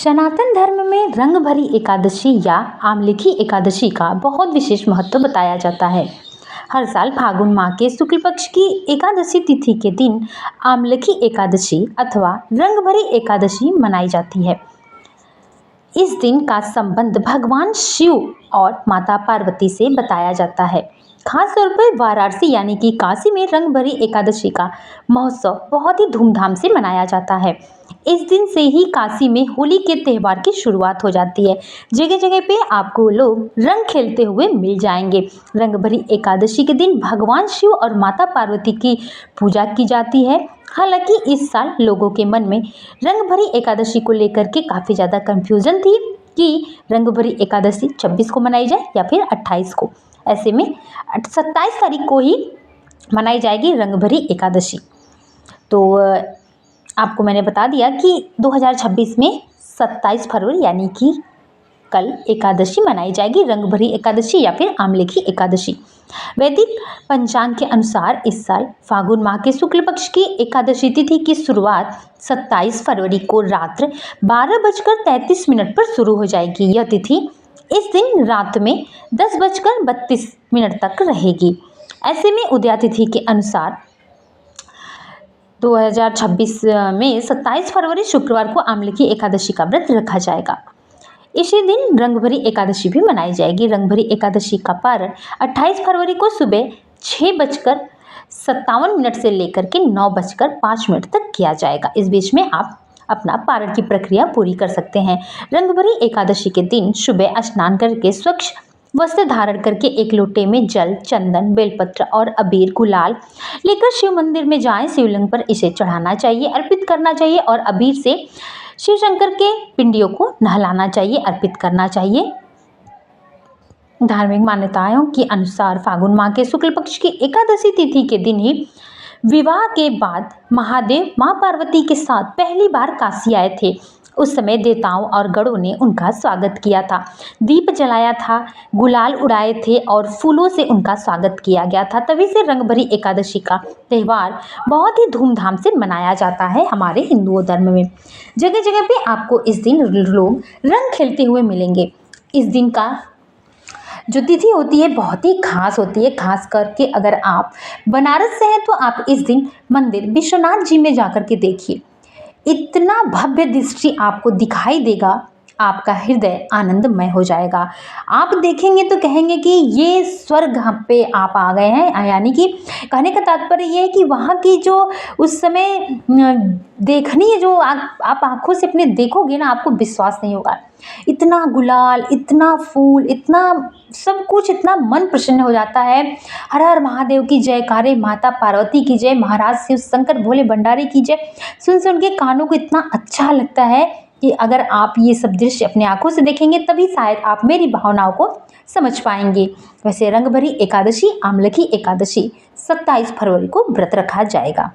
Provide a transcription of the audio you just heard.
सनातन धर्म में रंग भरी एकादशी या आमलिखी एकादशी का बहुत विशेष महत्व बताया जाता है। हर साल फागुन माह के शुक्ल पक्ष की एकादशी तिथि के दिन आमलिखी एकादशी अथवा रंग भरी एकादशी मनाई जाती है। इस दिन का संबंध भगवान शिव और माता पार्वती से बताया जाता है। खासतौर पर वाराणसी यानी कि काशी में रंग भरी एकादशी का महोत्सव बहुत ही धूमधाम से मनाया जाता है। इस दिन से ही काशी में होली के त्यौहार की शुरुआत हो जाती है। जगह जगह पे आपको लोग रंग खेलते हुए मिल जाएंगे। रंग भरी एकादशी के दिन भगवान शिव और माता पार्वती की पूजा की जाती है। हालांकि इस साल लोगों के मन में रंग भरी एकादशी को लेकर के काफ़ी ज़्यादा कन्फ्यूजन थी कि रंग भरी एकादशी 26 को मनाई जाए या फिर 28 को। ऐसे में 27 तारीख को ही मनाई जाएगी रंग भरी एकादशी। तो आपको मैंने बता दिया कि 2026 में 27 फरवरी यानी कि कल एकादशी मनाई जाएगी, रंग भरी एकादशी या फिर आमलिखी एकादशी। वैदिक पंचांग के अनुसार इस साल फागुन माह के शुक्ल पक्ष की एकादशी तिथि की शुरुआत 27 फरवरी को रात्र 12:33 पर शुरू हो जाएगी। यह तिथि इस दिन रात में 10:32 तक रहेगी। ऐसे में उदया तिथि के अनुसार 2026 में 27 फरवरी शुक्रवार को आमलिखी एकादशी का व्रत रखा जाएगा। इसी दिन रंग भरी एकादशी भी मनाई जाएगी। रंग भरी एकादशी का पारण 28 फरवरी को सुबह 6:57 से लेकर के 9:05 तक किया जाएगा। इस बीच में आप अपना पारण की प्रक्रिया पूरी कर सकते हैं। रंग भरी एकादशी के दिन सुबह स्नान करके स्वच्छ वस्त्र धारण करके एक लोटे में जल, चंदन, बेलपत्र और अबीर गुलाल लेकर शिव मंदिर में जाएं। शिवलिंग पर इसे चढ़ाना चाहिए, अर्पित करना चाहिए और अबीर से शिव शंकर के पिंडियों को नहलाना चाहिए, अर्पित करना चाहिए। धार्मिक मान्यताओं के अनुसार फागुन माह के शुक्ल पक्ष की एकादशी तिथि के दिन ही विवाह के बाद महादेव मां पार्वती के साथ पहली बार काशी आए थे। उस समय देवताओं और गणों ने उनका स्वागत किया था, दीप जलाया था, गुलाल उड़ाए थे और फूलों से उनका स्वागत किया गया था। तभी से रंग भरी एकादशी का त्यौहार बहुत ही धूमधाम से मनाया जाता है हमारे हिंदू धर्म में। जगह जगह पे आपको इस दिन लोग रंग खेलते हुए मिलेंगे। इस दिन का जो तिथि होती है बहुत ही खास होती है। खास करके अगर आप बनारस से हैं तो आप इस दिन मंदिर विश्वनाथ जी में जाकर के देखिए, इतना भव्य दृष्टि आपको दिखाई देगा, आपका हृदय आनंदमय हो जाएगा। आप देखेंगे तो कहेंगे कि ये स्वर्ग पे आप आ गए हैं। यानी कि कहने का तात्पर्य ये है कि वहाँ की जो उस समय देखनी है, जो आप आंखों से अपने देखोगे ना, आपको विश्वास नहीं होगा। इतना गुलाल, इतना फूल, इतना सब कुछ, इतना मन प्रसन्न हो जाता है। हर हर महादेव की जयकारे, माता पार्वती की जय, महाराज शिव शंकर भोले भंडारी की जय। सुन के कानों को इतना अच्छा लगता है कि अगर आप ये सब दृश्य अपने आंखों से देखेंगे तभी शायद आप मेरी भावनाओं को समझ पाएंगे। वैसे रंग भरी एकादशी, आमलिखी एकादशी 27 फरवरी को व्रत रखा जाएगा।